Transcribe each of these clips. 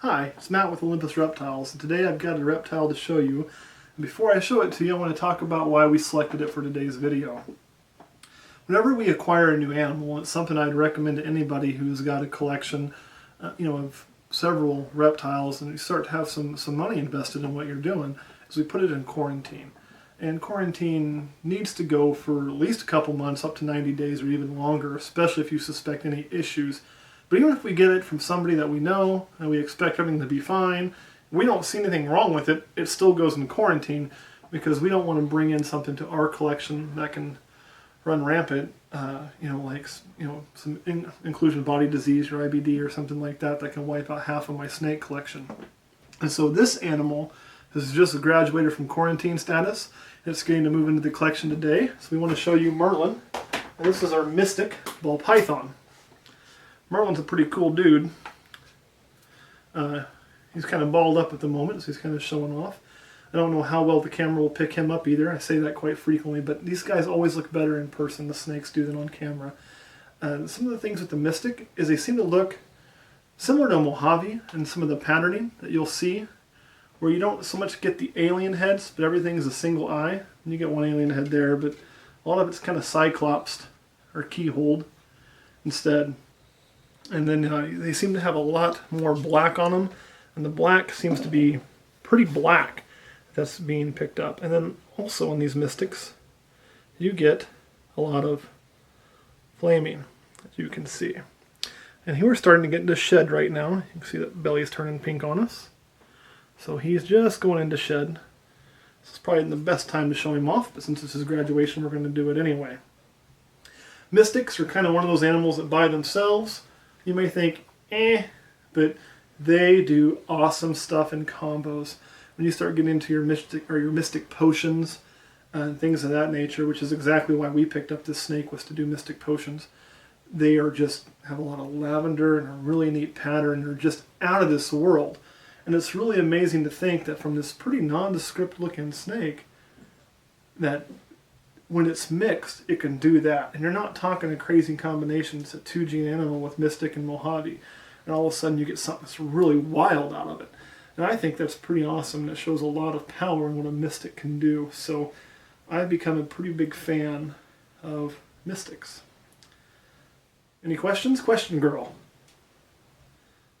Hi, it's Matt with Olympus Reptiles, and today I've got a reptile to show you. And before I show it to you, I want to talk about why we selected it for today's video. Whenever we acquire a new animal, it's something I'd recommend to anybody who's got a collection of several reptiles and you start to have some money invested in what you're doing, is we put it in quarantine. And quarantine needs to go for at least a couple months, up to 90 days or even longer, especially if you suspect any issues. But even if we get it from somebody that we know and we expect everything to be fine, we don't see anything wrong with it, it still goes in quarantine because we don't want to bring in something to our collection that can run rampant, some inclusion body disease or IBD or something like that that can wipe out half of my snake collection. And so this animal has just graduated from quarantine status. It's getting to move into the collection today. So we want to show you Merlin. And this is our Mystic ball python. Merlin's a pretty cool dude. He's kind of balled up at the moment, so he's kind of showing off. I don't know how well the camera will pick him up either. I say that quite frequently, but these guys always look better in person, the snakes do, than on camera. Some of the things with the Mystic is they seem to look similar to Mojave in some of the patterning that you'll see, where you don't so much get the alien heads, but everything is a single eye. And you get one alien head there, but a lot of it's kind of cyclopsed or keyholed instead. And then they seem to have a lot more black on them, and the black seems to be pretty black that's being picked up. And then also in these Mystics, you get a lot of flaming, as you can see. And here we're starting to get into shed right now. You can see that belly's turning pink on us. So he's just going into shed. This is probably the best time to show him off, but since this is graduation, we're going to do it anyway. Mystics are kind of one of those animals that by themselves, you may think, but they do awesome stuff in combos. When you start getting into your mystic potions and things of that nature, which is exactly why we picked up this snake, was to do mystic potions. They are just have a lot of lavender and a really neat pattern. They're just out of this world. And it's really amazing to think that from this pretty nondescript looking snake, that when it's mixed, it can do that. And you're not talking a crazy combination. It's a 2-gene animal with Mystic and Mojave. And all of a sudden you get something that's really wild out of it. And I think that's pretty awesome. That shows a lot of power in what a Mystic can do. So I've become a pretty big fan of Mystics. Any questions? Question girl.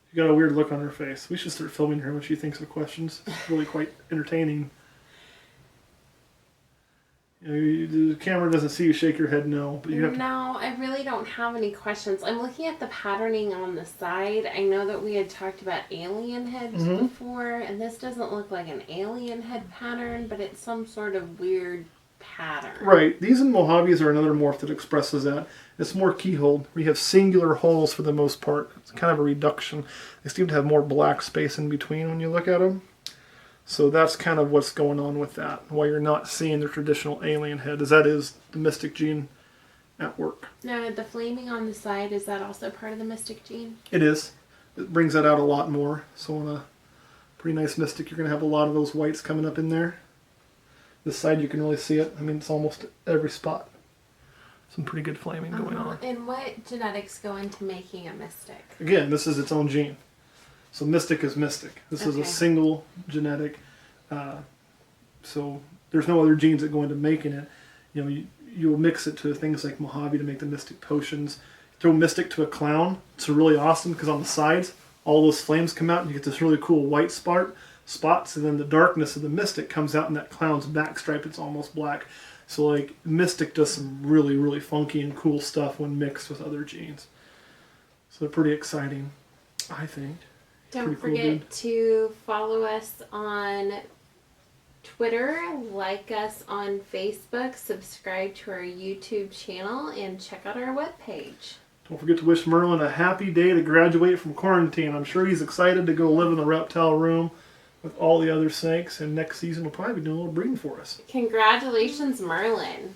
She got a weird look on her face. We should start filming her when she thinks of questions. It's really quite entertaining. The camera doesn't see you shake your head no, but you have to... No, I really don't have any questions. I'm looking at the patterning on the side. I know that we had talked about alien heads before, and this doesn't look like an alien head pattern, but it's some sort of weird pattern. Right. These and Mojaves are another morph that expresses that. It's more keyhole. We have singular holes for the most part. It's kind of a reduction. They seem to have more black space in between when you look at them. So that's kind of what's going on with that. Why you're not seeing the traditional alien head, is that is the Mystic gene at work. Now, the flaming on the side, is that also part of the Mystic gene? It is. It brings that out a lot more. So on a pretty nice Mystic, you're going to have a lot of those whites coming up in there. This side, you can really see it. I mean, it's almost every spot. Some pretty good flaming going on. And what genetics go into making a Mystic? Again, this is its own gene. So Mystic is Mystic. This is a single genetic. So there's no other genes that go into making it. You'll mix it to things like Mojave to make the Mystic potions. Throw Mystic to a clown. It's really awesome because on the sides, all those flames come out and you get this really cool white spots, and then the darkness of the Mystic comes out in that clown's back stripe. It's almost black. So like Mystic does some really, really funky and cool stuff when mixed with other genes. So they're pretty exciting, I think. Don't forget to follow us on Twitter, like us on Facebook, subscribe to our YouTube channel, and check out our webpage. Don't forget to wish Merlin a happy day to graduate from quarantine. I'm sure he's excited to go live in the reptile room with all the other snakes, and next season we'll probably be doing a little breeding for us. Congratulations, Merlin.